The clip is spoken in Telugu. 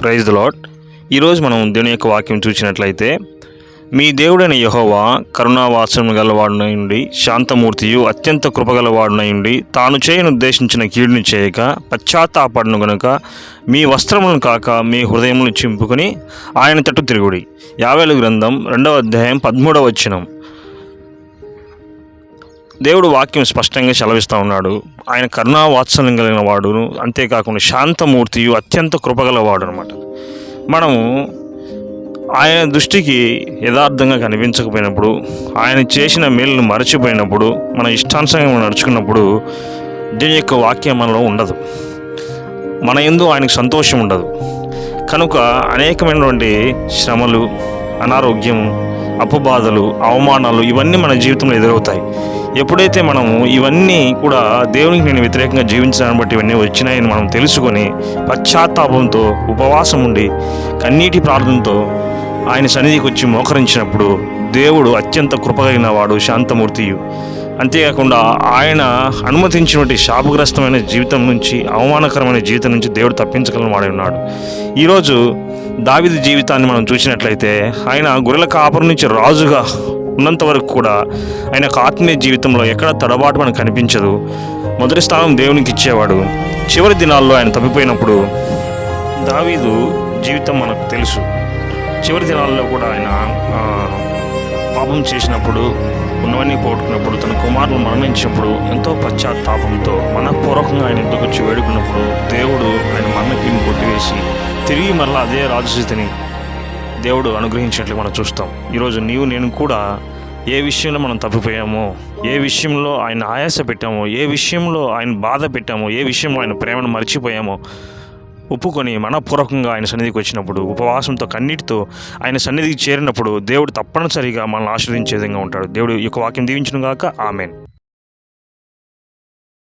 Praise the lord. ఈరోజు మనం దేవుని యొక్క వాక్యం చూసినట్లయితే, మీ దేవుడైన యెహోవా కరుణావాత్సల్యం గలవాడునయుండి శాంతమూర్తియు అత్యంత కృపగలవాడునయుండి తాను చేయనుద్దేశించిన కీడుని చేయక పశ్చాత్తాపడును గనుక మీ వస్త్రములను కాక మీ హృదయములను చింపుకొని ఆయన తట్టు తిరుగుడి. యావేలు గ్రంథం 2వ అధ్యాయం 13వ వచనం. దేవుడు వాక్యం స్పష్టంగా సెలవిస్తూ ఉన్నాడు. ఆయన కరుణావాత్సల్యం కలిగిన వాడును, అంతేకాకుండా శాంతమూర్తియు అత్యంత కృపగలవాడు అనమాట. మనము ఆయన దృష్టికి యథార్థంగా కనిపించకపోయినప్పుడు, ఆయన చేసిన మేలును మరచిపోయినప్పుడు, మన ఇష్టానుసారంగా నడుచుకున్నప్పుడు దేవుని యొక్క వాక్యం మనలో ఉండదు. మన యందు ఆయనకు సంతోషం ఉండదు. కనుక అనేకమైనటువంటి శ్రమలు, అనారోగ్యము, అపబాధలు, అవమానాలు ఇవన్నీ మన జీవితంలో ఎదురవుతాయి. ఎప్పుడైతే మనము ఇవన్నీ కూడా దేవునికి నేను వ్యతిరేకంగా జీవించాలని బట్టి ఇవన్నీ వచ్చినాయని మనం తెలుసుకొని పశ్చాత్తాపంతో ఉపవాసం ఉండి కన్నీటి ప్రార్థనతో ఆయన సన్నిధికి వచ్చి మోకరించినప్పుడు దేవుడు అత్యంత కృపగలిగిన వాడు, శాంతమూర్తియు. అంతేకాకుండా ఆయన అనుమతించినటువంటి శాపగ్రస్తమైన జీవితం నుంచి, అవమానకరమైన జీవితం నుంచి దేవుడు తప్పించగలని వాడై ఉన్నాడు. ఈరోజు దావీదు జీవితాన్ని మనం చూసినట్లయితే, ఆయన గొర్రెల కాపరి నుంచి రాజుగా ఉన్నంత వరకు కూడా ఆయన ఆత్మీయ జీవితంలో ఎక్కడ తడబాటు మనకు కనిపించదు. మొదటి స్థానం దేవునికి ఇచ్చేవాడు. చివరి దినాల్లో ఆయన తప్పిపోయినప్పుడు దావీదు జీవితం మనకు తెలుసు. చివరి దినాల్లో కూడా ఆయన పాపం చేసినప్పుడు, ఉన్నవన్నీ పోగొట్టుకున్నప్పుడు, తన కుమారులు మరణించినప్పుడు ఎంతో పశ్చాత్తాపంతో మనఃపూర్వకంగా ఆయన ఇంటికి వచ్చి వేడుకున్నప్పుడు దేవుడు ఆయన మరణకీని కొట్టివేసి తిరిగి మరలా అదే రాజస్థితిని దేవుడు అనుగ్రహించినట్లు మనం చూస్తాం. ఈరోజు నీవు నేను కూడా ఏ విషయంలో మనం తప్పిపోయామో, ఏ విషయంలో ఆయన ఆయాస పెట్టామో, ఏ విషయంలో ఆయన బాధ పెట్టామో, ఏ విషయంలో ఆయన ప్రేమను మర్చిపోయామో ఒప్పుకొని మనఃపూర్వకంగా ఆయన సన్నిధికి వచ్చినప్పుడు, ఉపవాసంతో కన్నీటితో ఆయన సన్నిధికి చేరినప్పుడు దేవుడు తప్పనిసరిగా మనల్ని ఆశీర్వదించే విధంగా ఉంటాడు. దేవుడు ఈ యొక్క వాక్యం దీవించును గాక. ఆమేన్.